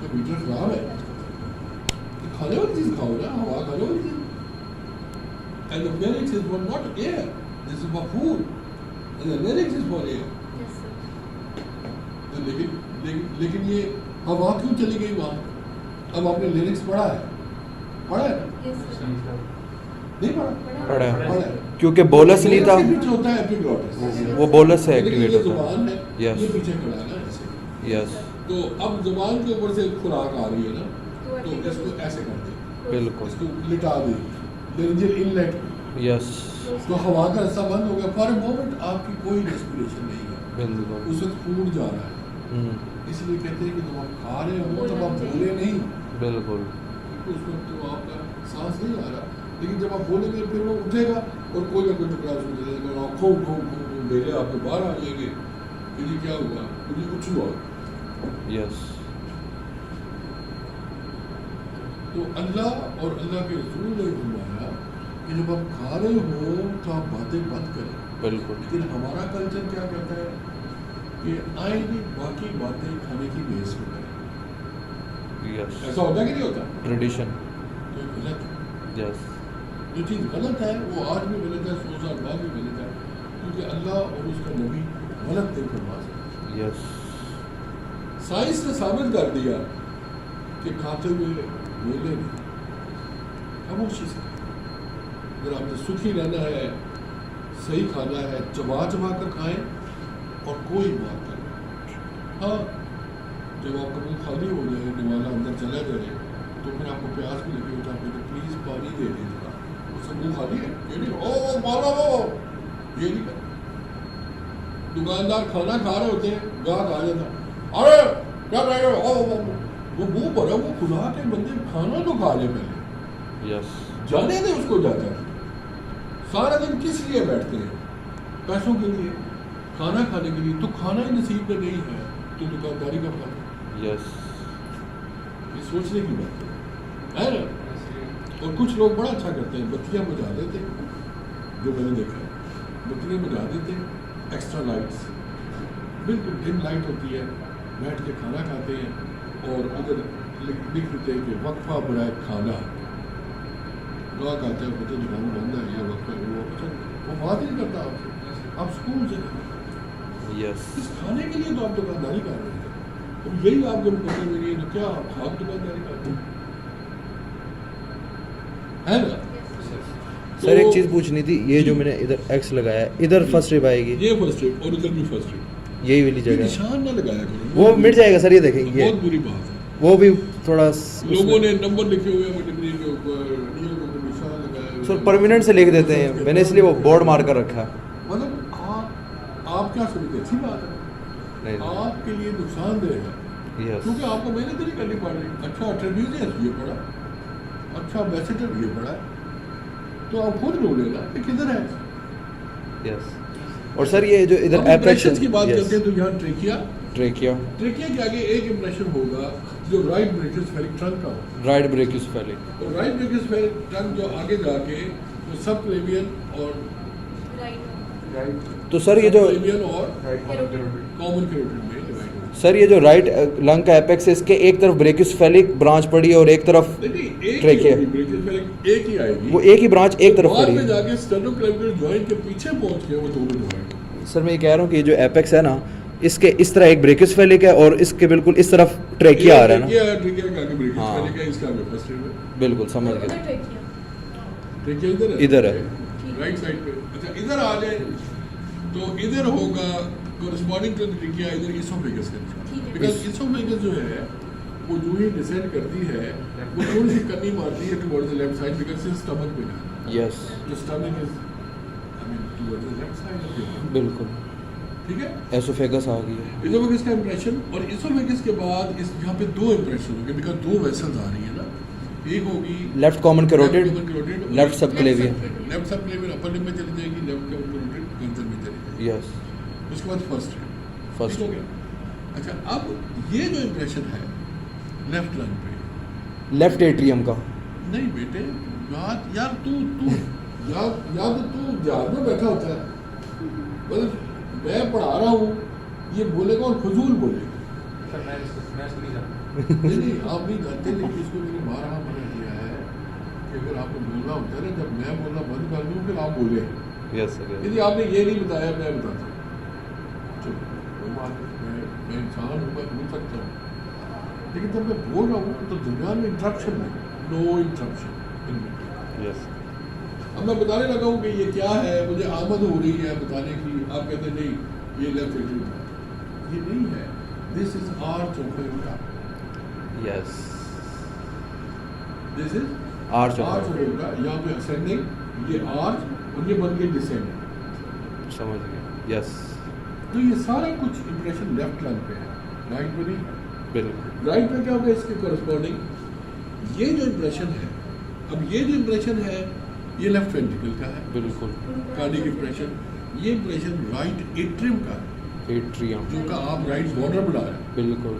Computer खराब है, तो खाने वाली चीज़ खाओ ना, हवा खाने वाली चीज़। And the lyrics is for not air, this is for food, and the lyrics is for air. Yes, sir. तो लेकिन ये हवा क्यों चली गई वहाँ? अब आपने लिरिक्स पढ़ा है ना? Yes, sir. नहीं पढ़ा? पढ़ा है। पढ़ा है। क्योंकि बोलस नहीं था, लिरिक्स के पीछे होता है एपिग्लॉटिस। वो बोलस से लेकिन एक्टिवेट ये होता है। जुबान है, Yes. ये पीछे खड़ा है ना ऐसे। यस, तो अब जुबान के ऊपर से खुराक आ रही है ना, तो तो इसको ऐसे कर दे, बिल्कुल, इसको लिटा दे, लेरिंजियल इनलेट, यस, तो हवा का रास्ता बंद हो गया। फॉर अ मोमेंट आपकी कोई रेस्पिरेशन नहीं है, बिल्कुल। उस वक्त फूड जा रहा है। इसलिए कहते हैं कि जब आप खा रहे हो तब आप बोले नहीं, बिल्कुल, उस वक्त तो आपका सांस नहीं आ रहा। लेकिन जब आप बोलेंगे फिर वो उठेगा और कोई ना कोई टुकड़ा सुन देगा, खो खो खो मेरे आपके बाहर आ जाएंगे, फिर ये क्या हुआ, फिर ये कुछ हुआ। यस, तो अल्लाह और अल्लाह के रसूल ने फरमाया कि जब आप खा रहे हो तो आप बातें मत करें। बिल्कुल, लेकिन हमारा कल्चर क्या कहता है कि आएगी बाकी बातें खाने की बेस में करें। यस, ऐसा होता है कि नहीं होता? ट्रेडिशन, तो ये गलत है। यस, जो चीज़ गलत है वो आज भी गलत है, 100 साल बाद भी गलत है, क्योंकि अल्लाह और उसका नबी गलत नहीं फरमा सकते। यस, साइंस ने साबित कर दिया कि खाते हुए बोले नहीं, खामोशी से। अगर आपने सुखी रहना है, सही खाना है, चबा चबा कर खाएं और कोई बात नहीं। हाँ, जब आपका मुँह खाली हो जाए, निवाला अंदर चला जाए, तो फिर आपको प्यास भी लगी होता है, तो प्लीज़ पानी दे दीजिएगा। उससे मुँह खाली है, ये नहीं ओ मारो ये नहीं करना। दुकानदार खाना खा रहे होते हैं, गाहक आ जाता, अरे क्या कर रहे हो, वो मुँह भरा, वो खुदा के बंदे खाना तो खा ले पहले, यस, जाने दे उसको जाकर। सारा दिन किस लिए बैठते हैं? पैसों के लिए, खाना खाने के लिए। तो खाना ही नसीब में नहीं है तो दुकानदारी का फल। यस, ये सोचने की बात है ना। और कुछ लोग बड़ा अच्छा करते हैं, बत्तियाँ बुझा देते हैं, जो मैंने देखा है, बत्तियाँ बुझा देते हैं, एक्स्ट्रा लाइट्स, बिल्कुल डिम लाइट होती है, बैठ के खाना खाते हैं और उधर लिख देते हैं कि वक्फा बनाए खाना। लोग आते हैं, कहते दुकान बंद है, ये वक्फा वो अच्छा, वो बात ही नहीं करता आपसे, आप सुकून से खाएं। यस, इस खाने के लिए तो आप दुकानदारी कर रहे हैं, अब यही आपको पता नहीं है तो क्या आप खाद दुकानदारी करते हैं, है ना? सर एक चीज़ पूछनी थी, ये जो मैंने इधर एक्स लगाया है, इधर फर्स्ट ट्रिप आएगी, ये फर्स्ट ट्रिप और इधर भी फर्स्ट ट्रिप, यही वाली ये जगह, निशान ना लगाया करो, वो मिट जाएगा सर, ये देखेंगे, बहुत बुरी बात है। वो भी थोड़ा लोगों ने नंबर लिखे हुए हैं डिग्री के ऊपर, ये के ऊपर निशान लगाए हुए सर हैं। परमानेंट से लिख देते हैं, मैंने इसलिए वो बोर्ड मार कर रखा है। मतलब आप क्या समझते, अच्छी बात है, नहीं, आपके लिए नुकसानदेह है, यस, क्योंकि आपको मेहनत नहीं करनी पड़ रही। अच्छा ट्रिब्यूनियस ये पढ़ा, अच्छा एम्बेसडर ये पढ़ा, तो आप खुद ढूंढेगा कि किधर है। यस। और सर ये जो इधर अब impressions की बात yes, करते हैं तो यहाँ ट्रेकिया ट्रेकिया, ट्रेकिया के आगे एक इंप्रेशन होगा जो राइट ब्रेकियोस्फेरिक ट्रंक का होगा, राइट ब्रेकियोस्फेरिक, और राइट ब्रेकियोस्फेरिक ट्रंक जो आगे जाके वो सब क्लेवियन और Right. तो सर ये जो क्लेवियन और कॉमन कैरोटिड में डिवाइड होगा। सर ये जो राइट लंग का एपेक्स है, इसके एक तरफ ब्रेकियोस्फेरिक ब्रांच पड़ी है और एक तरफ नहीं एक ट्रेकिया, ही ब्रेकियोस्फेरिक एक ही आएगी, वो एक ही ब्रांच एक तरफ बाद पड़ी में है। जाके स्टेनोक्लेवियर जॉइंट के पीछे पहुंच के वो दोनों डिवाइड। सर मैं ये कह रहा हूँ कि ये जो एपेक्स है ना, इसके इस तरह एक ब्रेकियोस्फेरिक है और इसके बिल्कुल इस तरफ ट्रेकिया आ रहा है ना। ट्रेकिया के आगे ब्रेकियोस्फेरिक हाँ। है, इसका आगे फर्स्ट ट्रिप है। बिल्कुल समझ उधर गए, ट्रेकिया। ट्रेकिया इधर है, इधर है, राइट साइड पे। अच्छा इधर आ जाए तो इधर होगा कोरिस्पोंडिंग टू ट्रेकिया, इधर इसोफेगस का ठीक है। बिकॉज इसोफेगस जो है वो जो ही डिसेंड करती है वो थोड़ी सी कमी मारती है towards the left side, because इस स्टमक में ना, yes, the stomach is I mean towards the left side of your, बिल्कुल, ठीक है। एसोफेगस आ गई है। इसोफेगस का इंप्रेशन, और इसोफेगस के बाद इस यहाँ पे दो इंप्रेशन होंगे, बिकॉज दो वेसल्स आ रही है ना, एक होगी left common carotid, left subclavian, left subclavian upper limb में चली जाएगी, लेफ्ट कॉमन कैरोटिड गर्दन में चली जाएगी, यस, उसके बाद फर्स्ट फर्स्ट, हो गया। अच्छा अब ये जो इंप्रेशन है लेफ्ट लंग पे, लेफ्ट एट्रियम का, नहीं बेटे याद यार तू याद तू जहाज में बैठा होता है, मतलब मैं पढ़ा रहा हूँ, ये बोलेगा और फजूल बोलेगा, सर मैं इसको नहीं जानता। नहीं आप नहीं जानते, लेकिन इसको मैंने बारहा मना किया है कि अगर आपको बोलना होता है ना, जब मैं बोलना बंद कर दूँ फिर आप बोले। Yes sir. यदि आपने ये नहीं बताया मैं बताता हूँ, चलो कोई बात नहीं, मैं इंसान हूँ, मैं बोल सकता हूँ, लेकिन जब मैं बोल रहा हूँ तो दरमियान में इंटरप्शन नहीं, नो इंटरप्शन। यस अब मैं बताने लगा हूँ कि ये क्या है, मुझे आमद हो रही है बताने की, आप कहते नहीं ये लेफ्ट एंट्री था, ये नहीं है, this is arch of yoga, yes this is arch arch of of yoga. यहाँ पे असेंडिंग, ये आर्च और ये बन के डिसेंडिंग। समझ गए। यस तो ये सारा कुछ इंप्रेशन लेफ्ट लंग पे है, राइट पे नहीं है। बिल्कुल राइट पे क्या होगा इसके कोरस्पॉन्डिंग, ये जो इंप्रेशन है, अब ये जो इंप्रेशन है ये लेफ्ट वेंट्रिकल का है, बिल्कुल। कार्डियक इंप्रेशन, ये इंप्रेशन राइट एट्रियम का है, एट्रियम जो का आप राइट बॉर्डर बना रहे हैं। बिल्कुल।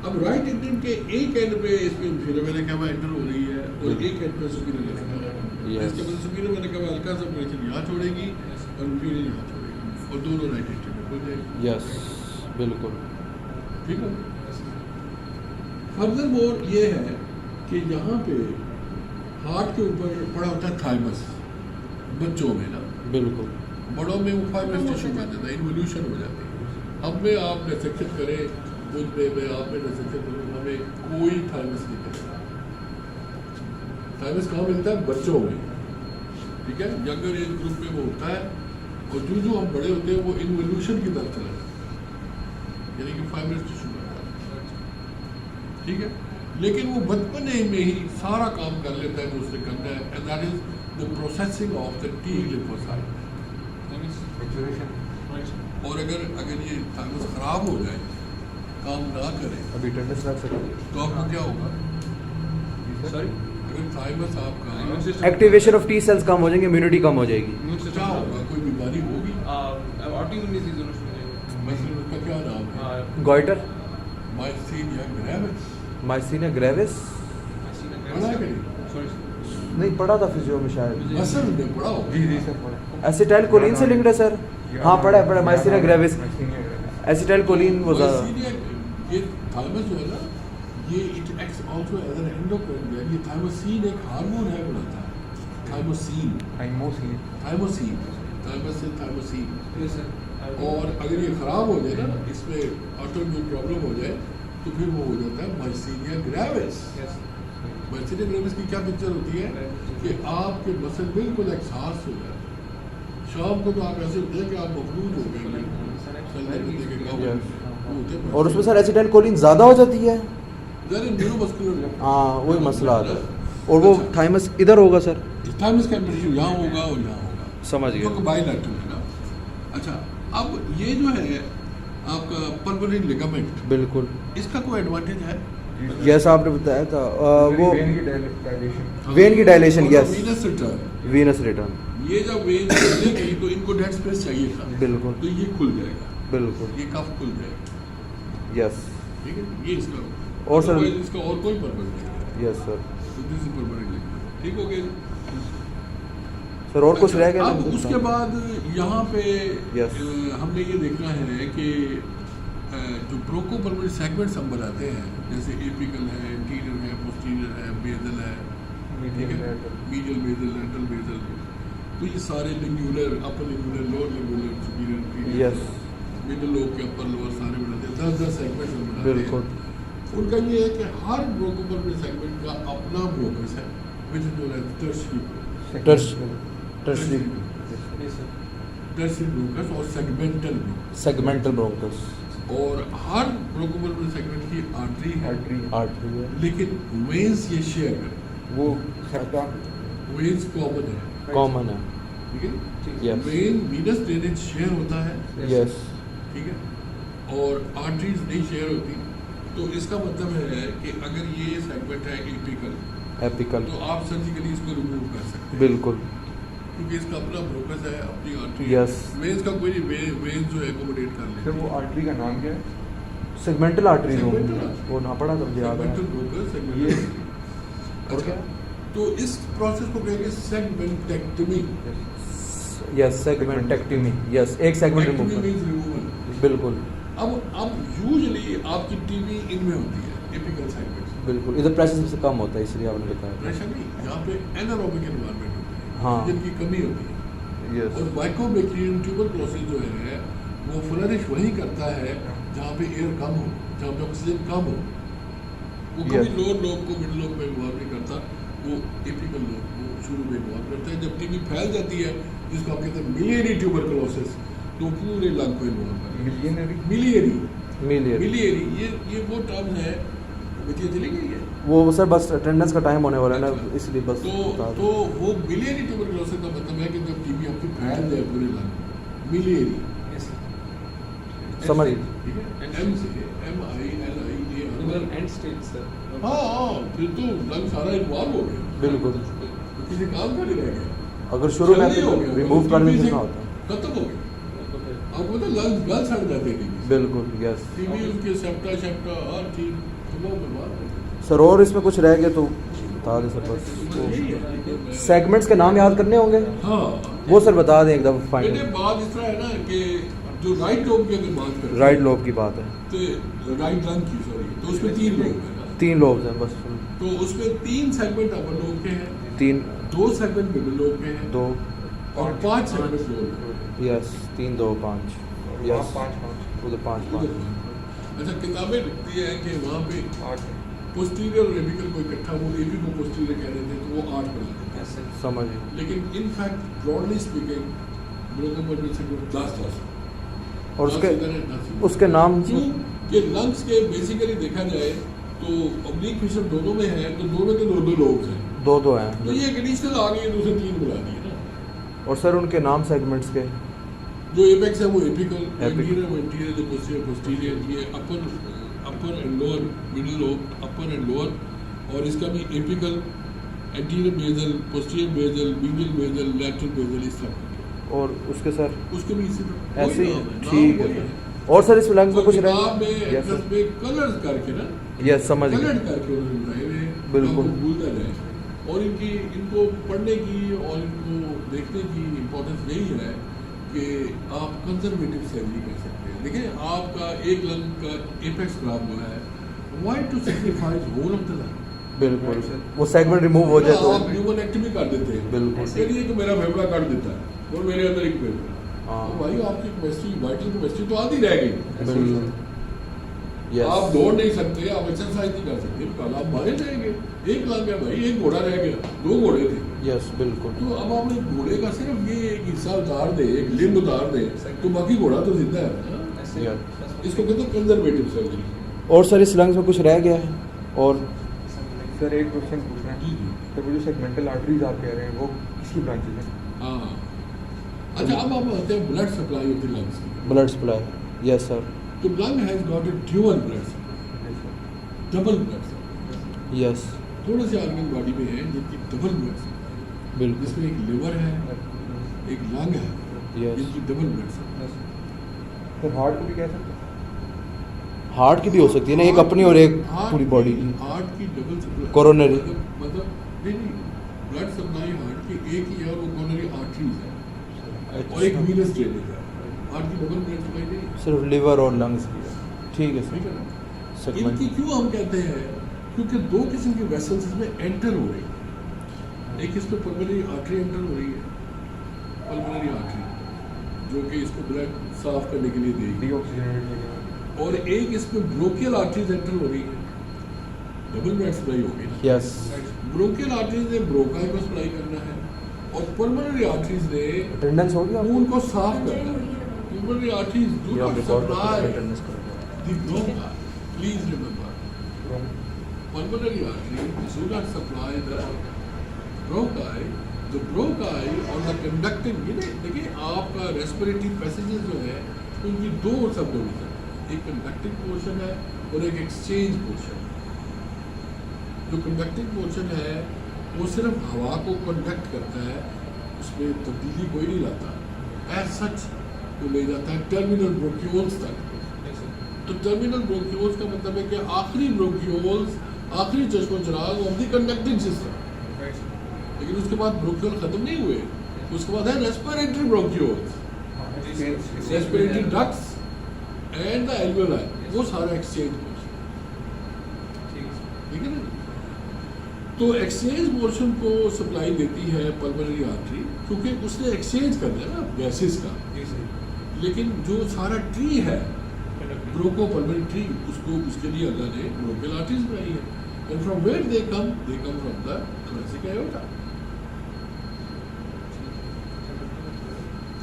अब राइट एट्रियम के एक एंड पे इसमें इंफीरियर क्या एंटर हो रही है और एक एंड पे सुपीरियर वेना कैवा। Yes. इसके बाद सुपीरियर वेना कैवा हल्का सा इंप्रेशन यहाँ छोड़ेगी और इंफीरियर यहाँ छोड़ेगी और दोनों राइट एट्रियम में खुल जाएगी। यस बिल्कुल। ठीक है। फर्दर मोर ये है कि यहाँ पे हार्ट के ऊपर पड़ा होता है थाइमस, बच्चों में ना, बिल्कुल। बड़ों में वो फाइब्रस टिश्यू बन जाता है, इन्वोल्यूशन हो जाती है। अब में आप डिसेक्शन करें, खुद में मैं आप में डिसेक्शन करूँ, हमें कोई थाइमस नहीं मिलेगा। थाइमस कहाँ मिलता है? बच्चों में, ठीक है, यंगर एज ग्रुप में वो होता है, और जो जो हम बड़े होते हैं वो इन्वोल्यूशन की तरफ चला जाता है, यानी कि फाइब्रस टिश्यू बनता है, ठीक है। लेकिन वो बचपन में ही सारा काम कर लेता है जो उसने करना है, and that is the processing of the T lymphocyte. और अगर ये थाइमस खराब हो जाए, काम ना करे, अभी अटेंडेंस लग सकती है तो आपको क्या होगा? सॉरी अगर थाइमस आपका एक्टिवेशन ऑफ टी सेल्स कम हो जाएंगे, इम्यूनिटी कम हो जाएगी। क्या होगा? कोई बीमारी होगी? ऑटोइम्यून डिजीज होना शुरू हो मसलन उसका क्या नाम है? जाएगा। Goitre, myasthenia gravis. Myasthenia gravis पढ़ा है कि नहीं? सॉरी नहीं पढ़ा था फिजियो में शायद। मसल में पढ़ा होगा। जी जी सर पढ़ा। एसिटाइल कोलिन से लिंक्ड है सर। हाँ पढ़ा है माइसीनिया ग्रेविस। एसिटाइल कोलिन वो ज़्यादा माइस्थीनिया, ये थाइमस जो है ना, ये it acts also as an endocrine gland. ये थाइमोसिन एक हार्मोन है बनाता है, थाइमोसिन, थाइमोसिन थाइमोसिन, थाइमस से थाइमोसिन। Yes sir. और अगर ये खराब हो जाए ना, इसमें ऑटोइम्यून प्रॉब्लम हो जाए, तो फिर वो हो जाता है myasthenia gravis. Yes myasthenia gravis की क्या पिक्चर होती है कि आपके मसल बिल्कुल एहसास हो जाए, शाम को तो आप ऐसे होते हैं कि आप मखलूज हो गए, चलने फिरने के काम Yes. वो होते हैं। और उसमें सर एसिटाइल कोलिन ज़्यादा हो जाती है। न्यूरोमस्कुलर, हाँ वही मसला आता है। और वो थाइमस इधर होगा सर। थाइमस का इंप्रेशन यहाँ होगा और यहाँ होगा, समझ गए। क्योंकि बाइलैटरल है ना। अच्छा, अब ये जो है आपका पल्मोनरी लिगामेंट, बिल्कुल। इसका कोई एडवांटेज है? जैसा आपने बताया था वो वेन की डायलेशन वेन की dilation, yes. Venous return, venous return, ये जब वेन चलेगी तो इनको डेड स्पेस चाहिए था, बिल्कुल तो ये खुल जाएगा, बिल्कुल। ये कफ खुल जाएगा, यस ठीक है। ये इसका और सर इसका और कोई पर्पज नहीं है, यस सर। तो दिस इज परमानेंट लिगामेंट, ठीक हो गया। सर और कुछ रह गया? अब उसके बाद यहाँ पे Yes. हमने ये देखना है कि जो ब्रोंकोपल्मोनरी सेगमेंट्स हम बनाते हैं, जैसे एपिकल है, एंटीरियर है, पोस्टीरियर है, बेसल है, ठीक है, मीडियल बेसल, लैटरल बेसल, तो ये सारे lingular, upper lingular, lower lingular, superior, inferior, yes middle lobe के अपर लोअर सारे बनाते हैं, 10 सेगमेंट्स हम बनाते हैं। बिल्कुल। उनका ये है कि हर ब्रोंकोपल्मोनरी सेगमेंट का अपना ब्रोकस है, which is known as tertiary bronchus और सेगमेंटल ब्रोकस। सेगमेंटल ब्रोंकस और हर ब्रोंकोपल्मोनरी सेगमेंट की आर्टरी है, आर्टरी है, लेकिन वेन्स ये शेयर करें, वो सेप्टा वेन्स कॉमन है, कॉमन है, ठीक है। Yes. Vein venous drainage share होता है, यस ठीक है, और आर्टरीज नहीं शेयर होती। तो इसका मतलब है कि अगर ये सेगमेंट है एपिकल, एपिकल, तो आप सर्जिकली इसको रिमूव कर सकते हैं, बिल्कुल क्योंकि इसका अपना ब्रोकस है, अपनी आर्टरी Yes. है। वेन्स का कोई नहीं, वेन्स जो है एकोमोडेट कर लेते सर वो आर्टरी का नाम क्या है? सेगमेंटल आर्टरी जो Segmental वो ना पड़ा था मुझे याद है। सेगमेंटल ब्रोकस, ये सेगमेंटल। और क्या? तो इस प्रोसेस को कहेंगे सेगमेंटेक्टमी। यस सेगमेंटेक्टमी, यस एक सेगमेंट रिमूव कर, मींस रिमूवल। बिल्कुल। अब यूजली आपकी टीवी इनमें होती है एपिकल सेगमेंट्स। बिल्कुल, इधर प्रेशर सबसे कम होता है इसलिए आपने बताया। प्रेशर नहीं, यहाँ पे एनारोबिक एनवायरनमेंट होती है, हाँ। जिनकी कमी होती है। यस, और माइकोबैक्टीरियम ट्यूबरक्लोसिस जो है वो फ्लरिश वहीं करता है जहाँ पे एयर कम हो, जहाँ पे ऑक्सीजन कम हो। वो कभी Yes. लोअर लोब को मिड लोब में इन्वॉल्व नहीं करता, वो एपिकल लोब को शुरू में इन्वॉल्व करता है। जब टीबी फैल जाती है, जिसको आप कहते हैं मिलियरी ट्यूबरक्लोसिस, तो पूरे लंग को इन्वॉल्व करता है। मिलियनरी मिलियरी मिलियन मिलियरी ये वो टर्म है, बच्चे चली गई है। वो सर बस अटेंडेंस का टाइम होने वाला है ना, अच्छा। इसलिए बस बता तो दो। वो मिलियरी ट्यूबरक्लोसिस का मतलब है कि जब टीबी आपकी फैल जाए पूरे लंग, मिलियरी समझ ठीक है, एम से MILIA एंड स्टेज सर। हाँ, फिर तो लंग सारा इन्वॉल्व हो गया, बिल्कुल, तो किसी काम का नहीं रह गया। अगर शुरू में जल्दी हो गया, रिमूव कर TB दें से कितना होता है। खत्म हो गया। आपको पता लंग्स गल सड़ जाते हैं TB से। बिल्कुल, यस टीबी उसके सेप्टा हर चीज सब बर्बाद हो गई। सर। और इसमें कुछ रह गया तो बता दें सर यही बस। है। सेगमेंट्स के नाम याद करने होंगे, हाँ, वो सर बता दें एकदम बेटे फाइनल। बात इस तरह है ना कि जो राइट लोब की अगर बात करें, राइट लोब की बात है, तो राइट लंग की सॉरी, तो उसमें 3 लोब है ना, 3 लोब्स हैं बस। तो उसमें 3 सेगमेंट अपर लोब के हैं, 3 2 सेगमेंट मिडिल लोब के हैं 2 और 5 सेगमेंट लोब के हैं। यस, 3 2 5 यस, 5 उधर 5 उधर 5 5। अच्छा, किताबें लिखती है कि वहाँ पे 8 पोस्टीरियर और एपिकल को इकट्ठा, वो एपी को पोस्टीरियर कह रहे थे, तो वो 8 बना देते हैं। समझ। लेकिन इन फैक्ट ब्रॉडली स्पीकिंग ब्रोकोमोटल सेगमेंट 10 और उसके नाम क्यों कि लंग्स के बेसिकली देखा जाए तो ऑब्लिक फिशर दोनों में है, तो दोनों के 2 लोब्स हैं, 2 हैं। तो ये एडिशनल आ गई, दूसरे 3 बना दिए ना। और सर उनके नाम सेगमेंट्स के, जो एपेक्स है वो एपिकल, Apical। एंटीरियर जो पोस्टीरियर, ये upper and lower, middle lobe, upper and lower, और इसका भी apical, anterior basal, posterior basal, medial basal, lateral basal, इस तरह। और उसके सर उसके भी इसी तरह ऐसे ही वही नाम है, ठीक नाम वही है। और सर इस लंग्स में कुछ रह किताब में यस एंट्रेंस सर, में कलर्स करके ना, यस समझ गए। कलर्ड करके उन्होंने बनाए हुए हैं, बिल्कुल। ताकि भूलता जाए। और इनको पढ़ने की और इनको देखने की इम्पोर्टेंस यही है कि आप कंजर्वेटिव सर्जरी कर सकते हैं। देखिए, आपका एक लंग का एपेक्स खराब हुआ है, why to sacrifice whole of the lung? बिल्कुल, वो सेगमेंट रिमूव हो जाए तो आप न्यूमोनेक्टमी कर देते हैं, बिल्कुल। चलिए तो मेरा फेफड़ा काट देता है और मेरे अंदर एक फेफड़ा, हाँ। तो भाई आपकी केमिस्ट्री, वाइटल केमिस्ट्री तो आधी रह गई। बिल्कुल, आप यस दौड़ नहीं सकते, आप एक्सरसाइज नहीं कर सकते, कल आप मारे जाएंगे। एक लंग है भाई, एक घोड़ा रह गया, 2 घोड़े थे, यस बिल्कुल। तो अब आप एक घोड़े का सिर्फ ये एक हिस्सा उतार दे, एक लिंब उतार दे, तो बाकी घोड़ा तो जिंदा है ना। यस। इसको कहते हैं कंजर्वेटिव सर्जरी। और सर इस लंग्स में कुछ रह गया है? और सर एक क्वेश्चन पूछना है। जी जी, सर वो जो सेगमेंटल आर्टरीज आप कह रहे हैं वो किसकी ब्रांचेज हैं? हाँ। अच्छा, अब हम आते हैं blood supply of the lungs की। ब्लड सप्लाई, यस सर, तो lung has got a dual blood supply, double blood supply. Yes थोड़े से ऑर्गन बॉडी में है जिनकी डबल ब्लड सप्लाई, बिल्कुल, जिसमें एक लिवर है, एक लंग है, यस। जिनकी double blood supply. Sir heart को भी कह सकते हैं? हार्ट की भी हो सकती है ना, एक अपनी और एक पूरी बॉडी की। हार्ट की डबल सप्लाई, Coronary। मतलब नहीं, ब्लड सप्लाई हार्ट की एक ही है और वो कोरोनरी आर्टरीज है, और एक वीनस ड्रेनेज है। हार्ट की डबल ब्लड सप्लाई नहीं है, सिर्फ लिवर और लंग्स की है। ठीक है ठीक सर, है ना। सेगमेंट इनकी क्यों हम कहते हैं, क्योंकि 2 किस्म की वेसल्स इसमें एंटर हो रही है। एक इसमें पल्मोनरी आर्टरी एंटर हो रही है, पल्मोनरी आर्टरी, जो कि इसको ब्लड साफ करने के लिए देगी, डीऑक्सीजनेटेड वगैरह। और एक इसमें ब्रोकियल आर्टरीज एंटर हो रही है, डबल ब्लड सप्लाई होगी ना। यस ब्रोकियल आर्टरीज ने ब्रोकाई को सप्लाई करना है, और पल्मोनरी आर्टरीज ने अटेंडेंस हो गया खून को साफ करना है। पल्मोनरी आर्टरीज डू ये आप नॉट रिकॉर्ड सप्लाई अटेंडेंस करेंगे। The bronchi, please remember, pulmonary artery do not supply the bronchi. The bronchi और the conducting, ये देखिए आपका रेस्पिरेटरी पैसेजेस जो है उनकी 2 सब डिवीजन, एक कंडक्टिंग पोर्शन है और एक एक्सचेंज पोर्शन। जो कंडक्टिंग पोर्शन है वो सिर्फ हवा को कंडक्ट करता है, उसमें तब्दीली कोई नहीं लाता, एज सच वो ले जाता है टर्मिनल ब्रोंक्यूल्स तक। तो टर्मिनल ब्रोंक्यूल्स का मतलब है कि आखिरी ब्रोंक्यूल्स, आखिरी चश्मा चिराग ऑफ द कंडक्टिंग सिस्टम। लेकिन उसके बाद ब्रोंक्यूल खत्म नहीं हुए, उसके बाद है respiratory bronchioles, respiratory ducts, and the alveoli, वो सारा एक्सचेंज पोर्शन, ठीक है ना। तो एक्सचेंज पोर्शन को सप्लाई देती है पल्मोनरी आर्टरी, क्योंकि उसने एक्सचेंज करना है ना गैसेस का। लेकिन जो सारा ट्री है ब्रोको पल्मोनरी ट्री, उसको उसके लिए अल्लाह ने ब्रोकियल आर्टरीज बनाई है। And from where they come from the thoracic aorta.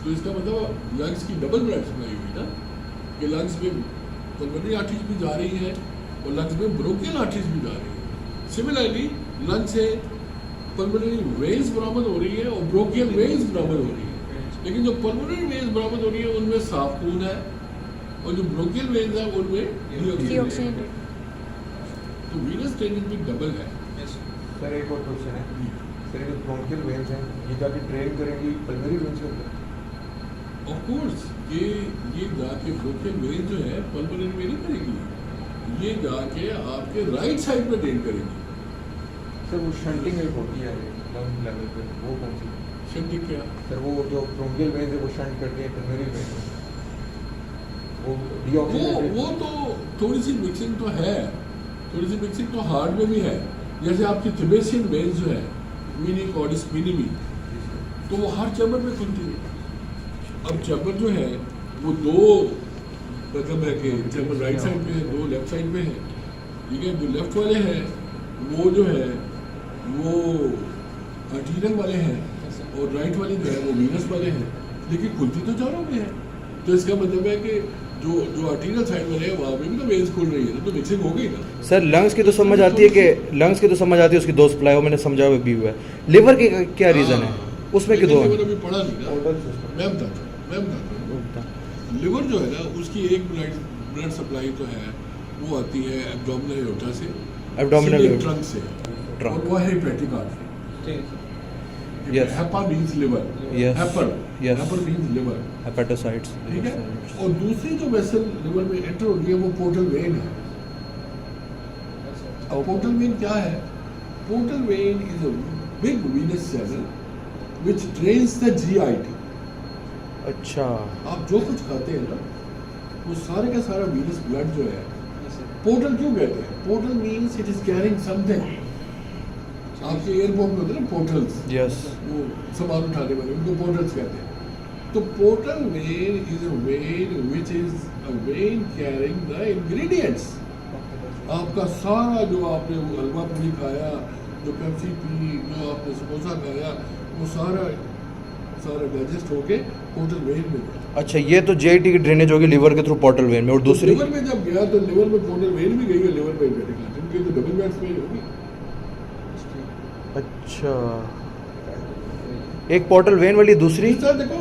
तो इसका मतलब लंग्स की डबल ब्रांच बनाई हुई ना, कि लंग्स में पल्मोनरी आर्टरीज भी जा रही है और लंग्स में ब्रोकियल आर्टरीज भी जा रही है। सिमिलरली लंग से पल्मोनरी वेन्स बरामद हो रही है और ब्रोकियल वेन्स बरामद हो रही है। लेकिन जो पल्मोनरी वेन्स बरामद हो रही है उनमें साफ खून है और जो ब्रोकियल वेन्स है उनमें डीऑक्सीनेटेड। तो वीनस ड्रेनेज भी डबल है। सर एक और क्वेश्चन है, सर जो ब्रोंकियल वेन्स हैं ये जाके ड्रेन करेंगी पल्मोनरी वेन्स के अंदर? ऑफ कोर्स ये जाके ब्रोकियल वेन जो है पल्मोनरी में नहीं करेगी, ये जाके आपके राइट साइड में ड्रेन करेगी। सर वो शंटिंग एक होती है लंग लेवल पे, वो कौन सी? शंटिंग क्या? सर वो जो ब्रोंकियल वेन्स है वो शंट करती है पल्मोनरी वेन्स में, वो वो डीऑक्सीनेटेड। तो थोड़ी सी मिक्सिंग तो है, थोड़ी सी मिक्सिंग तो हार्ट में भी है। जैसे आपकी थिबेसियन वेन्स जो है मिनी कॉर्डिस मिनिमी, तो वो हर चैम्बर में खुलती है। अब चैम्बर जो है वो दो, मतलब है कि चैम्बर राइट साइड पे है, दो लेफ्ट साइड पे है, ठीक है। जो लेफ्ट वाले हैं वो जो है वो आर्टीरियल वाले हैं और राइट वाले जो है वो वीनस वाले हैं, लेकिन खुलती तो चारों में है। तो इसका मतलब है कि जो आर्टीरियल साइड वाले हैं वहाँ पे भी तो वेन्स खुल रही है, तो मिक्सिंग हो गई ना। सर लंग्स की तो समझ आती है कि लंग्स की तो समझ आती है उसकी दो सप्लाई हो, मैंने समझा हुआ भी हुआ है। लिवर की क्या रीज़न है उसमें क्यों दो? लिवर अभी पढ़ा नहीं ना, ऑर्डर सिस्टम। मैं बताता हूँ। लिवर जो है ना उसकी एक ब्लड सप्लाई तो है, वो आती है एब्डोमिनल एओर्टा से, एब्डोमिनल ट्रंक से, ट्रंक। और वो है hepatic artery. Yes. HEPA means liver, Yes. हेपर, Yes. हेपर means liver, hepatocytes, ठीक है। और दूसरी जो वेसल लिवर में एंटर होती है वो पोर्टल वेन है। अब पोर्टल वेन क्या है? Portal vein is a big venous channel which drains the GIT। अच्छा, आप जो कुछ खाते हैं ना वो सारे का सारा venous blood जो है, पोर्टल क्यों कहते हैं? Portal means it is carrying something. आपके एयरपोर्ट में होते हैं ना पोर्टल्स, यस, वो सामान उठाने वाले, उनको पोर्टल्स कहते हैं। तो portal vein is a when which is a when carrying the ingredients. आपका सारा जो आपने वो हलवा पूरी खाया, जो पेप्सी पी, जो आपने समोसा खाया, वो सारा डाइजेस्ट होके पोर्टल वेन में गया। अच्छा, ये तो जेआईटी की ड्रेनेज होगी लिवर के थ्रू पोर्टल वेन में, और तो दूसरी लिवर में जब गया तो लिवर में पोर्टल वेन भी गई है, लिवर में उनकी तो डबल वेन में होगी। अच्छा, एक पोर्टल वेन वाली, दूसरी जिस तरह देखो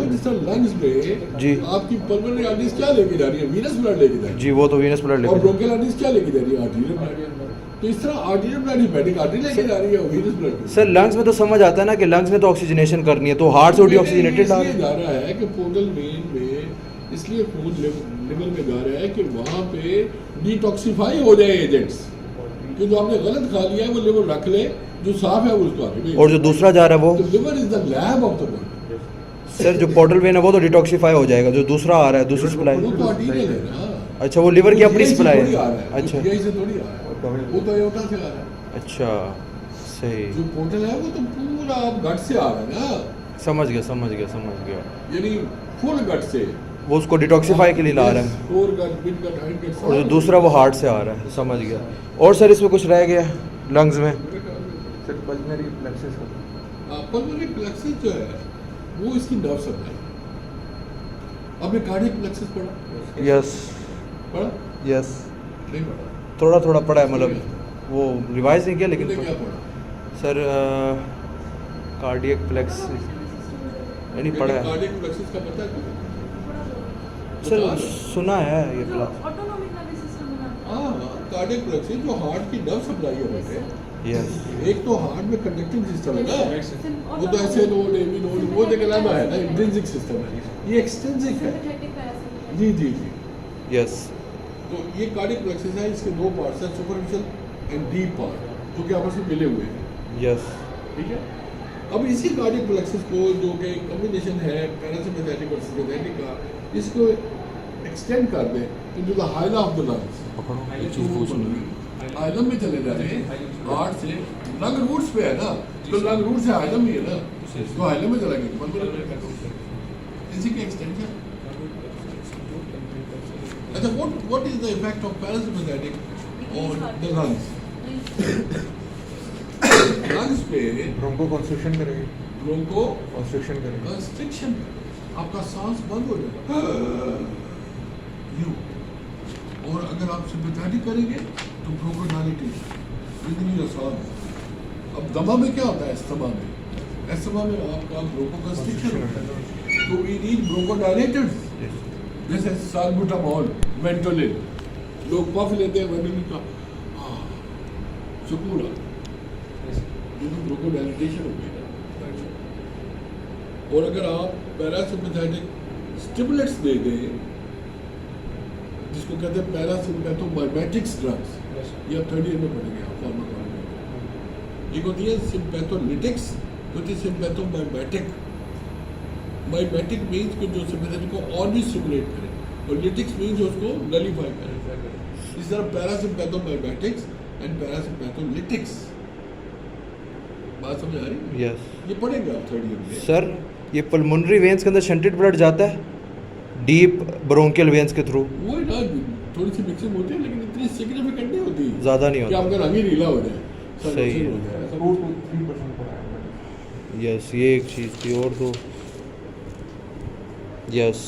जिस तरह लंग्स में जी आपकी पल्मोनरी आर्टरीज क्या लेके जा रही है? वीनस ब्लड लेके जा रही है। जी, वो तो वीनस ब्लड और लेके ब्रोंकियल आर्टरीज क्या लेके जा रही है? आर्टरीरियल ब्लड। तो इस तरह आर्टरीरियल ब्लड हेपेटिक आर्टरी लेके जा रही है और वीनस ब्लड। सर लंग्स में तो समझ आता है ना कि लंग्स में तो ऑक्सीजनेशन करनी है, तो हार्ट से डीऑक्सीजनेटेड आ इसलिए जा रहा है कि पोर्टल वेन में इसलिए खून लिवर में जा रहा है कि वहाँ पे डिटॉक्सिफाई हो जाए एजेंट्स, कि जो आपने गलत खा लिया है वो लिवर रख ले, जो साफ है वो उसको आगे भेज। और जो दूसरा जा रहा है वो तो liver is the lab of the body. Sir जो पोर्टल वेन है वो तो डिटॉक्सिफाई हो जाएगा, जो दूसरा आ रहा है दूसरी सप्लाई। वो तो आर्टरीरियल है ना। अच्छा, वो लिवर की अपनी GI से सप्लाई थोड़ी आ है। रहा है, अच्छा GI से थोड़ी आ रहा है, वो तो एओर्टा से आ रहा है। अच्छा, सही, जो पोर्टल है वो तो पूरा आप गट से आ रहा है ना, समझ गया। यानी फुल गट से, वो उसको डिटॉक्सिफाई के लिए ला रहा है, फोर गट, मिड गट, हाइट गट, और जो दूसरा वो हार्ट से आ रहा है, समझ गया। और सर इसमें कुछ रह गया लंग्स में? सर पल्मोनरी प्लेक्सस का पल्मोनरी प्लेक्सस जो है वो इसकी नर्व सप्लाई। आपने कार्डियक प्लेक्सस पढ़ा? यस पढ़ा? यस, नहीं पढ़ा? थोड़ा पढ़ा है, मतलब वो रिवाइज नहीं किया, लेकिन तुमने क्या पढ़ा? सर कार्डियक प्लेक्स नहीं पढ़ा है कार्डियक प्लेक्सस का पता है तुम्हें? सर, बता दो। सुना है ये क्लास। ऑटोनॉमिक नर्वस सिस्टम बनाता है। हाँ, कार्डियक प्लेक्सस जो हार्ट की नर्व सप्लाई है बेटे। यस, एक तो हार्ट में कंडक्टिंग सिस्टम है ना, वो तो Autonomic ऐसे नोड एवी नोड वो देखना है ना, इंट्रिंसिक सिस्टम है, ये एक्सट्रिंसिक है। sympathetic parasympathetic। जी यस, तो ये कार्डियक प्लेक्सस है, इसके दो पार्ट्स हैं, सुपरफिशियल एंड डीप पार्ट, जो कि आपस में मिले हुए हैं, यस, ठीक है। अब इसी कार्डियक प्लेक्सस को, जो कि कॉम्बिनेशन है पैरासिम्पैथेटिक और सिम्पैथेटिक का, इसको एक्सटेंड कर दें into the हाइला of the lungs, ये चीज़ पूछनी हाइलम में चले जाए हार्ट से, लंग रूट्स पे है ना, तो लंग रूट से हाइलम ही है ना, तो हाइलम में चला गया इसी के एक्सटेंशन। अच्छा, what is the effect of parasympathetic on the lungs? lungs पे ब्रोंको कंस्ट्रक्शन करेंगे, ब्रोंको कंस्ट्रक्शन करेंगे, कंस्ट्रिक्शन, आपका सांस बंद हो जाएगा यूं, और अगर आप सिंपैथेटिक करेंगे तो ब्रोंकोडायलेटेशन, ब्रीदिंग योर सांस। अब दमा में क्या होता है, अस्थमा में आपका ब्रोंको कंस्ट्रिक्शन होता है, तो वी नीड ब्रोंकोडायलेटर्स, जैसे साल्बुटामॉल, वेंटोलिन, लोग पफ लेते हैं वेंटोलिन का, सुकून आता है, ये तो ब्रोंकोडायलेटेशन हो गई ना। और अगर आप पैरासिम्पैथेटिक स्टिमुलेंट्स दे दें, जिसको कहते हैं पैरासिम्पैथोमाइमेटिक्स ड्रग्स, ये आप 3rd ईयर में पढ़ेंगे आप फार्माकोलॉजी में। एक होती है सिम्पैथोलिटिक्स, होती है सिम्पैथोमाइमेटिक। माइमेटिक मीन्स कि जो सिम्पैथेटिक को और भी स्टिमुलेट करे, और लिटिक्स मीन्स उसको नलीफाई करे। इस तरह पैरासिम्पैथोमाइमेटिक्स एंड पैरासिम्पैथोलिटिक्स, बात समझ आ रही है? यस ये पढ़ेंगे आप 3rd ईयर में। सर, ये पल्मोनरी वेन्स के अंदर शंटेड ब्लड जाता है डीप ब्रोंकियल वेन्स के थ्रू? वो ना थोड़ी सी मिक्सिंग होती है, लेकिन इतनी सिग्निफिकेंट नहीं होती, ज़्यादा नहीं कि होता। आपका रंग ही नीला हो जाए, सही है। हो जाए, ऐसा 2 to 3% पर आया। यस, ये एक चीज़ थी। और तो यस,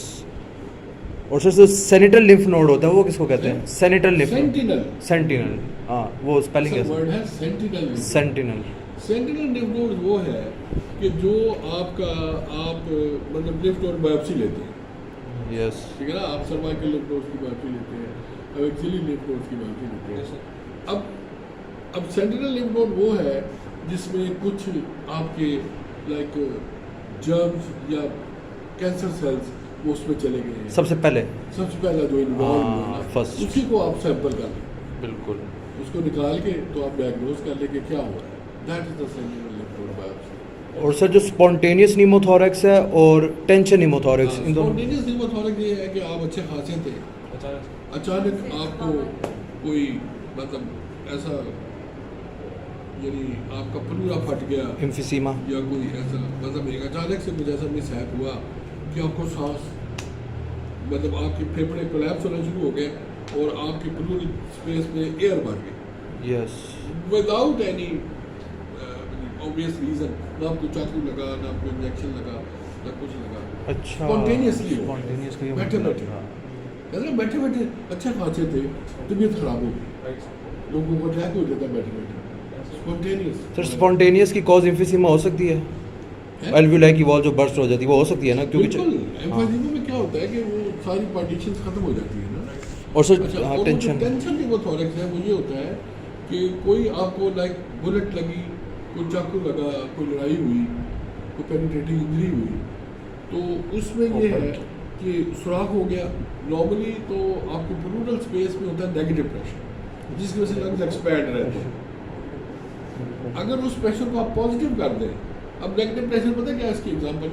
और सर सेनिटल लिम्फ नोड होता है, वो किसको कहते हैं? सेनिटल लिम्फ नोड, सेंटिनल, सेंटिनल, हाँ वो स्पेलिंग वर्ड कैसे? है sentinel. Sentinel. Sentinel lymph node वो है कि जो आपका आप मतलब लिम्फ नोड बायोप्सी लेते हैं, यस ठीक है ना, आप सर्वाइकल लिम्फ नोड्स की बायोप्सी लेते हैं, अब एक्सिली लिम्फ नोड्स की बायोप्सी लेते हैं। अब सेंटिनल लिम्फ नोड वो है जिसमें कुछ आपके लाइक जर्म्स या कैंसर सेल्स वो उसमें चले गए हैं। सबसे पहले सबसे पहला जो इन्वॉल्व हाँ, हुआ ना, first। उसी को आप सैंपल कर लें, बिल्कुल। उसको निकाल के तो आप डायग्नोज कर लेंगे क्या हो रहा है। That is the sentinel lymph node biopsy. और सर जो स्पॉन्टेनियस नीमोथोरैक्स है और टेंशन नीमोथोरैक्स, इन दोनों स्पॉन्टेनियस नीमोथोरैक्स ये है कि आप अच्छे खांसे थे, अचानक आपको कोई मतलब ऐसा, यानी आपका प्लूरा फट गया एम्फिसीमा, या कोई ऐसा मतलब एक अचानक से कुछ ऐसा मिसहैप हुआ कि आपको सांस मतलब आपके फेफड़े कोलैप्स होना शुरू हो गए और आपकी प्लूरल स्पेस में एयर भर गई yes, without any obvious reason, ना आपको चाकू लगा, ना आपको इंजेक्शन लगा, ना कुछ लगा, अच्छा Spontaneously हो। Spontaneous का ये बैठे मतलब बैठे। था। मतलब बैठे बैठे अच्छे खांसे थे, तबीयत खराब हो गई, लोगों को अटैक हो जाता बैठे बैठे, स्पॉन्टेनियस। सर स्पॉन्टेनियस की कॉज एम्फिसीमा हो सकती है? एल्वियोलाई की वॉल जो बर्स्ट हो जाती है वो हो सकती है ना, क्योंकि बिल्कुल एम्फाइमा में क्या होता है कि वो सारी पार्टीशंस खत्म हो जाती है ना। और सर अच्छा, हाँ, और टेंशन टेंशन नीमोथोरैक्स है, वो ये होता है कि कोई आपको लाइक बुलेट लगी, कोई चाकू लगा, कोई लड़ाई हुई, कोई पेनिट्रेटिंग इंजरी हुई, तो उसमें ये है कि सुराख हो गया। नॉर्मली तो आपके प्लूरल स्पेस में होता है नेगेटिव प्रेशर, जिसकी वजह से लंग्स एक्सपैंड रहते हैं। अगर उस प्रेशर को आप पॉजिटिव कर दें, अब नेगेटिव प्रेशर पता है क्या है इसकी एग्जांपल,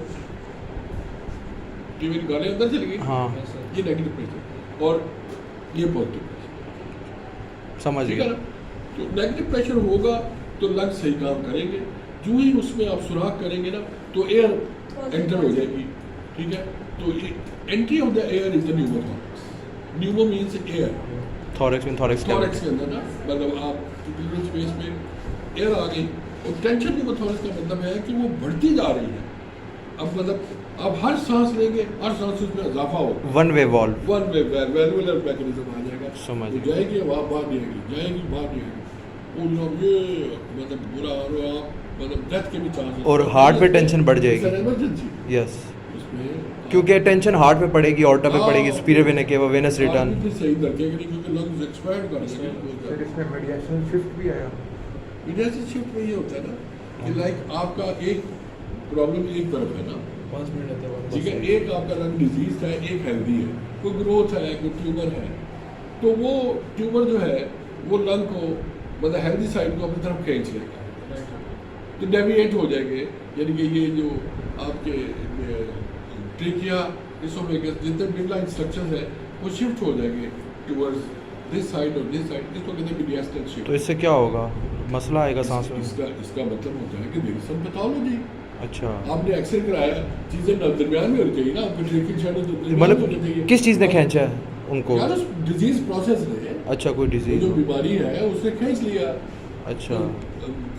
कि मेरी गाली अंदर चली गई, हाँ ये नेगेटिव प्रेशर, और ये पॉजिटिव प्रेशर, समझ ठीक है गया। ना। तो नेगेटिव प्रेशर होगा तो लंग्स सही काम करेंगे, जो ही उसमें आप सुराख करेंगे ना तो एयर एंटर हो जाएगी, ठीक है। तो ये entry of the air is the pneumothorax. Numa means air, thorax में थोरैक्स थोरैक्स के अंदर ना, मतलब आप प्लूरल स्पेस में एयर आ गई, और टेंशन न्यूमोथोरैक्स का मतलब है कि वो बढ़ती जा रही है। अब मतलब आप हर सांस लेंगे, हर सांस उसमें इजाफा होगा, one way valve, one way valvular mechanism आ जाएगा, समझ वो गया। जाएगी वहाँ बाहर नहीं आएगी, जाएगी बाहर नहीं आएगी, और जब ये मतलब बुरा और आप मतलब डेथ के भी चांस, और हार्ट पे टेंशन बढ़ जाएगी। इमरजेंसी यस, उसमें क्योंकि टेंशन हार्ट पे पड़ेगी, ऑर्टा पे पड़ेगी, superior vena cava, Venus return. फिर सही धड़केगा नहीं, क्योंकि लंग्स एक्सपैंड कर फिर देंगे। इसमें मेडिएशन शिफ्ट भी आया। मीडिएशन शिफ्ट में ये होता है ना कि लाइक आपका एक प्रॉब्लम एक तरफ है ना, 5 मिनट रहते हैं, ठीक है, एक आपका लंग डिजीज है, एक हेल्दी है, कोई ग्रोथ है, कोई ट्यूमर है, तो वो ट्यूमर जो है वो लंग को मतलब हेल्दी साइड को अपनी तरफ खींच लेगा, तो डेविएट हो जाएंगे, यानी कि ये जो आपके ट्रेकिया इसोफेगस जितने मिडलाइन स्ट्रक्चर्स है वो शिफ्ट हो जाएंगे टुवर्ड्स दिस साइड और दिस साइड, इसको कहते हैं मीडियास्टल शिफ्ट। तो इससे क्या होगा, मसला आएगा सांस में? इसका मतलब होता है कि देयर इज सम पैथोलॉजी। अच्छा, आपने एक्सरे कराया, चीजें दरमियान में होनी चाहिए ना, आपकी ट्रेकिंग शैडो तो होनी मतलब चाहिए। किस चीज़ ने खींचा है उनको? यार उस डिजीज प्रोसेस ने, अच्छा, कोई वो डिजीज? जो बीमारी है उसने खींच लिया। अच्छा,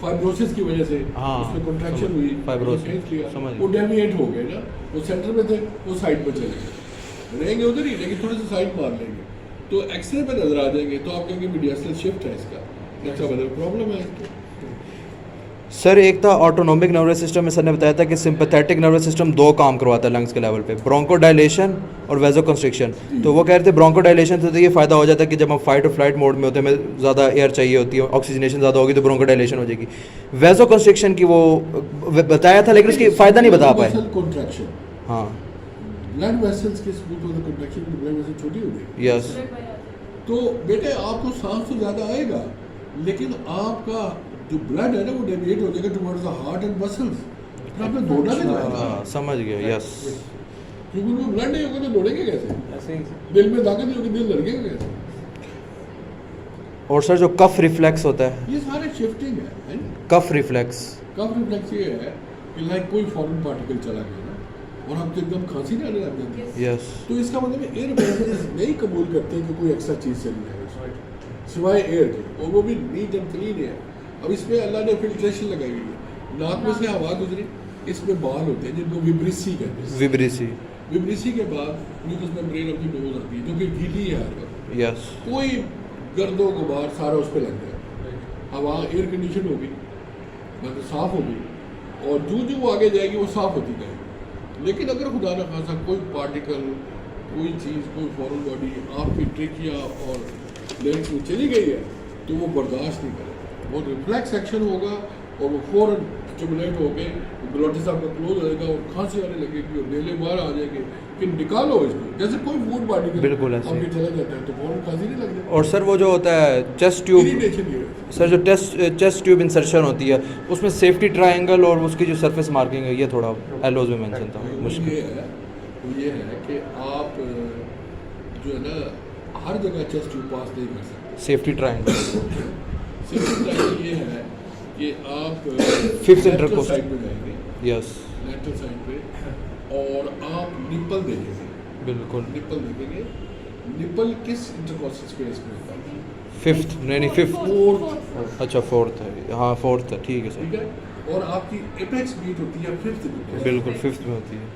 फाइब्रोसिस की वजह से हाँ, उसमें कॉन्ट्रैक्शन समझ- हुई, फाइब्रोसिस, खींच लिया, समझ वो गया। डेविएट हो गए ना, वो सेंटर में थे, वो साइड पर चले गए, रहेंगे उधर ही लेकिन थोड़े से साइड मार लेंगे, तो एक्सरे पे नजर आ जाएंगे, तो आप कहेंगे मीडियास्टल शिफ्ट है इसका, अच्छा मतलब प्रॉब्लम है इसको। सर एक था ऑटोनोमिक नर्वस सिस्टम में, सर ने बताया था कि सिंपैथेटिक नर्वस सिस्टम दो काम करवाता है लंग्स के लेवल पे, ब्रोंकोडाइलेशन और वेजोकंस्ट्रिक्शन। तो वो कह रहे थे ब्रोंकोडाइलेशन से तो ये फ़ायदा हो जाता है कि जब हम फाइट और फ्लाइट मोड में होते हैं, हमें ज़्यादा एयर चाहिए होती है, ऑक्सीजनेशन ज़्यादा होगी तो ब्रोंकोडाइलेशन हो जाएगी। वेजोकंस्ट्रिक्शन की वो बताया था लेकिन उसकी फ़ायदा नहीं बता पाए। कॉन्ट्रैक्शन, हाँ, ब्लड वेसल्स के स्मूथ वाले कॉन्ट्रैक्शन में ब्लड वेसल छोटी हो गई, यस। तो बेटे आपको सांस तो ज़्यादा आएगा, लेकिन आपका जो ब्लड है ना वो डेविएट हो जाएगा towards the heart and muscles, फिर आपने दौड़ना नहीं जाएगा, हाँ, समझ गया, यस। क्योंकि उनमें ब्लड नहीं होगा तो दौड़ेंगे कैसे, ऐसे ही दिल में ताकत नहीं होगी, दिल धड़केगा कैसे। और सर जो कफ रिफ्लेक्स होता है, ये सारे शिफ्टिंग है ना? कफ रिफ्लेक्स, कफ रिफ्लेक्स ये है कि लाइक कोई फॉरेन पार्टिकल चला गया ना और आपको एकदम खांसी नहीं आने लग जाती है, यस, तो इसका मतलब एयर वेसल्स नहीं कबूल करते कि कोई एक्स्ट्रा चीज़ चली जाए उसमें, सिवाय एयर के, और वो भी नीट एंड क्लीन है। अब इसमें अल्लाह ने फिल्ट्रेशन लगाई हुई है, नाक में से हवा गुजरी, इसमें बाल होते हैं जिनको विब्रिसी कहते हैं, विब्रेसी, विब्रिसी के बाद mucous membrane of the nose आती है जो कि गीली है हर वक्त, यस, कोई गर्दो गुबार सारा उस पर लग गया, हवा एयर कंडीशन होगी, मतलब साफ होगी, और जो जो वो आगे जाएगी वो साफ होती जाएगी। लेकिन अगर खुदा न खासा कोई पार्टिकल, कोई चीज़, कोई फॉरेन बॉडी आपकी ट्रेकिया और लेंस में चली गई है तो वो बर्दाश्त नहीं करेगा, वो रिफ्लेक्स एक्शन होगा और वो फौरन स्टिमुलेट होके ग्लोटिस आपका क्लोज हो जाएगा और खांसी आने लगेगी और नेले बाहर आ जाएंगे कि निकालो इसको, जैसे कोई फूड पार्टिकल बिल्कुल ऐसे। आपके चला जाता है तो फौरन खांसी नहीं लग जाती, और सर वो जो होता है चेस्ट ट्यूब, इरिटेशन ये है। सर जो चेस्ट ट्यूब इंसर्शन होती है उसमें सेफ्टी ट्रायंगल और उसकी जो सरफेस मार्किंग है, ये थोड़ा एलोज में मेंशन था, मुश्किल। ये है कि आप जो है ना हर जगह चेस्ट ट्यूब पास नहीं कर सकते। सेफ्टी ट्रायंगल, सेफ्टी ट्रायंगल ये है कि आप Fifth lateral intercostal. साइड में जाएंगे, यस, लेटरल साइड पे, और आप निप्पल देखेंगे, बिल्कुल। निप्पल देखेंगे, निप्पल किस इंटरकॉस्टल स्पेस में होता है, फिफ्थ, नहीं फिफ्थ, फोर्थ, अच्छा फोर्थ है, हाँ फोर्थ है, ठीक है ठीक सर, है, और आपकी एपेक्स बीट होती है फिफ्थ में, बिल्कुल फिफ्थ में होती है।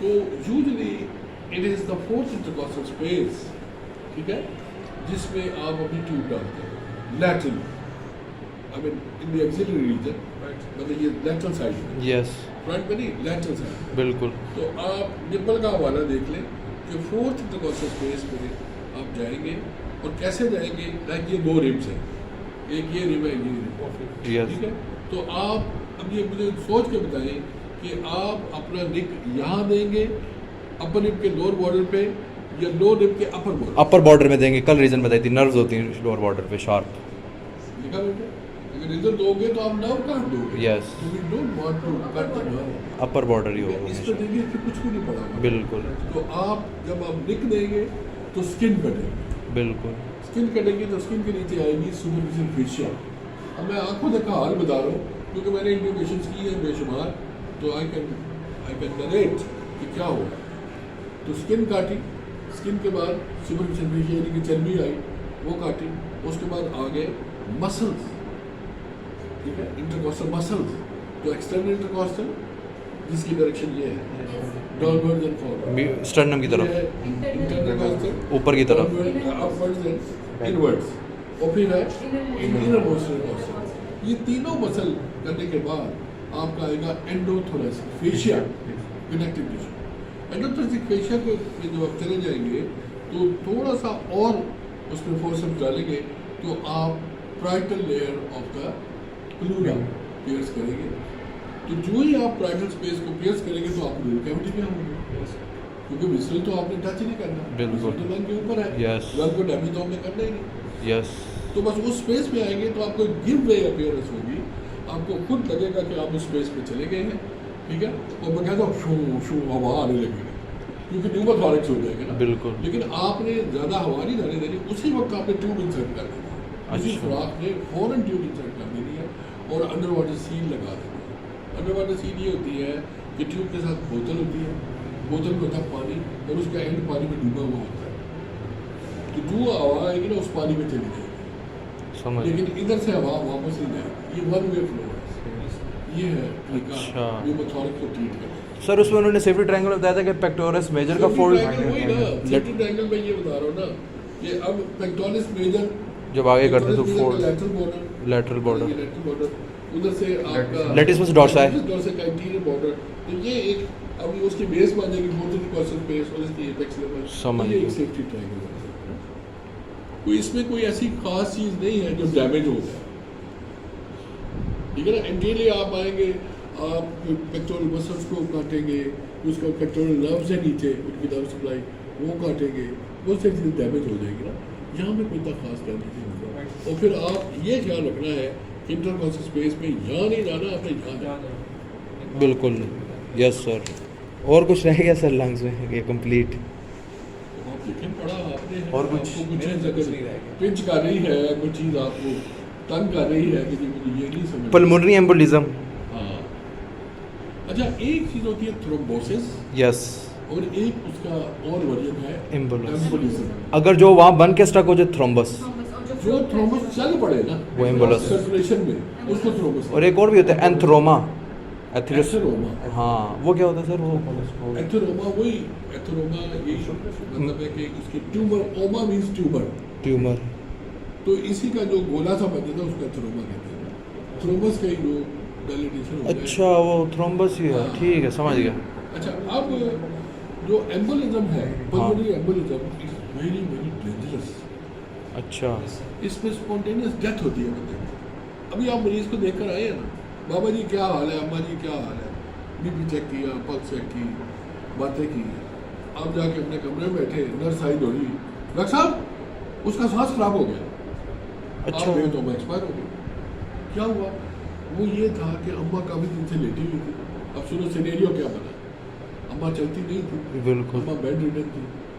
तो usually it is the fourth intercostal space, ठीक है, जिसमें आप अपनी ट्यूब डालते हैं lateral, I mean in the axillary region, मतलब ये लैटरल साइड में, यस, फ्रंट में नहीं, लैटरल साइड। बिल्कुल, तो आप निप्पल का हवाला देख लें कि फोर्थ इंटरकॉस्टल स्पेस में आप जाएंगे, और कैसे जाएंगे, लाइक ये दो रिब्स हैं, एक ये रिब है, ये रिब, यस, ठीक है, तो आप अब ये मुझे सोच के बताएं कि आप अपना निक यहाँ देंगे अपर रिब के लोअर बॉर्डर पे या लोअर रिब के अपर बॉर्डर, अपर बॉर्डर में देंगे, कल रीजन बताई थी, नर्व्स होती हैं लोअर बॉर्डर पे शार्प, लिखा बेटा, अगर इधर दोगे तो आप नर्व काट दोगे, यस, तो we don't want to cut the nerve, upper border ही होगा इस हमेशा, पर देंगे फिर कुछ भी नहीं पड़ा, बिल्कुल, तो आप जब आप निक देंगे तो स्किन कटेगी, बिल्कुल, स्किन कटेगी तो स्किन के नीचे आएगी सुपरफिशियल फेशिया। अब मैं आंखों देखा हाल बता रहा हूँ क्योंकि मैंने इंट्रोगेशन की है बेशुमार, तो आई कैन नरेट कि क्या हुआ। तो स्किन काटी, स्किन के बाद सुपरफिशियल फेशिया यानी कि चर्बी आई, वो काटी, उसके बाद आ गए मसल्स, ठीक है, इंटरकॉस्टल मसल्स, तो एक्सटर्नल इंटरकॉस्टल जिसकी डायरेक्शन ये है डाउनवर्ड्स एंड फॉरवर्ड, स्टर्नम की तरफ, इंटरकॉस्टल ऊपर की तरफ, अपवर्ड्स एंड इनवर्ड्स, और फिर है इनर मोस्ट इंटरकॉस्टल। ये तीनों मसल करने के बाद आपका आएगा एंडोथोरेसिक फेशिया कनेक्टिव टिश्यू। एंडोथोरेसिक फेशिया को जब आप चले जाएंगे तो थोड़ा सा और उसमें फोर्स डालेंगे तो आप parietal layer of the pleura pierce करेंगे। तो जो ही आप प्राइटल स्पेस को पियर्स करेंगे तो आप लंग कैविटी में होंगे, क्योंकि विसरल तो आपने टच ही नहीं करना, बिल्कुल, विसरल तो लंग के ऊपर है, यस, लंग को डैमेज तो हमने करना ही नहीं, यस, तो बस उस स्पेस में आएंगे तो आपको गिव वे अपीयरेंस होगी, आपको खुद लगेगा कि आप उस स्पेस में चले गए हैं, ठीक है, और बकायदा शू शू हवा आने लगेगी, क्योंकि न्यूमोथॉरिक्स हो जाएगा ना। बिल्कुल। लेकिन आपने ज़्यादा हवा नहीं जाने देनी, उसी वक्त आपने ट्यूब इंसर्ट कर देनी है, उसी अच्छा। खुराक में फ़ौरन ट्यूब इंसर्ट कर देनी है और अंडर वाटर सील लगा देनी है। अंडर वाटर सील ये होती है कि ट्यूब के साथ बोतल होती है, बोतल में होता है पानी और उसका एंड पानी में डूबा हुआ होता है, तो जो हवा आएगी ना उस पानी में चली जाएगी, समझ लेकिन इधर से हवा वापस नहीं जाएगी। ये वन वे फ्लो है, ये है तरीका अच्छा। न्यूमोथॉरिक्स को ट्रीट करने का। सर उसमें उन्होंने सेफ्टी ट्रायंगल में बताया था कि पेक्टोरस मेजर का फोल्ड वही ना सेफ्टी ट्रायंगल में ये बता रहा हूँ ना कि अब पेक्टोरस मेजर जब आगे करते तो fold lateral border, lateral border, lateral border, उधर से आपका लेटिस डॉर्साई, डॉर्साई का इंटीरियर बॉर्डर, तो ये एक अब उसकी बेस बन जाएगी मोटर कॉर्सल बेस और इसकी एपेक्स लेवल, समझ ये एक गया। सेफ्टी ट्रायंगल बन जाएगा। कोई इसमें कोई ऐसी खास चीज़ नहीं है जो डैमेज हो जाए, ठीक है ना। एंटीरियर आप आएंगे, आप पेक्टोरल मसल्स को काटेंगे, उसका पेक्टोरल नर्व्स है नीचे, उनकी नर्व सप्लाई वो काटेंगे, बहुत सारी चीज़ें डैमेज हो जाएगी ना, यहाँ पे कोई इतना खास डैमेज नहीं होगा। और फिर आप ये ख्याल रखना है कि इंटरकॉन्सल स्पेस में यहाँ नहीं जाना, आपने यहाँ जाना। बिल्कुल, यस सर। और कुछ रह गया सर लंग्स में ये कंप्लीट? तो आप लेकिन पढ़ा आपने है, और कुछ? आपको कुछ चीज़ अगर पिंच कर रही है, कुछ चीज़ आपको तंग कर रही है कि जी मुझे ये नहीं समझ, पल्मोनरी एम्बोलिज्म, हाँ। अच्छा, एक चीज़ होती है थ्रोम्बोसिस यस, और एक उसका और वर्जन है एम्बोलिज्म। एम्बोलिज्म। अगर जो वहाँ बन के स्टक हो जाए थ्रोम्बस, जो थ्रोम्बस चल पड़े ना वो एम्बोलस। सर्कुलेशन में, उसको थ्रोम्बस। और एक और भी होता है एंथ्रोमा, एथेरोस, एथेरोमा, हाँ वो क्या होता है सर? वो एथेरोमा वही, एथेरोमा यही मतलब है कि उसकी ट्यूमर, ओमा मींस ट्यूमर, ट्यूमर, तो इसी का जो गोला सा बन जाता है उसका एथेरोमा कहते हैं। थ्रोम्बस का ही जो डायलिटेशन होता है। अच्छा वो थ्रोम्बस ही है, हाँ। ठीक है समझ गया। अच्छा, अब जो एम्बोलिज्म है, pulmonary embolism is very very dangerous. अच्छा, इसमें स्पॉन्टेनियस डेथ होती है बंदे की। अभी आप मरीज को देखकर आए हैं ना, बाबा जी क्या हाल है, अम्मा जी क्या हाल है, बीपी चेक किया, पल्स चेक की, बातें की, आप जाके अपने कमरे में बैठे, नर्स आई दौड़ी, डॉक्टर साहब उसका सांस खराब हो गया। अच्छा। आप तो एक्सपायर हो गए। क्या हुआ? वो ये था कि अम्मा काफ़ी दिन से लेटी हुई थी। अब सुनो सिनेरियो क्या बना, अम्मा चलती नहीं थी, बिल्कुल। अम्मा बेड रिडन थी,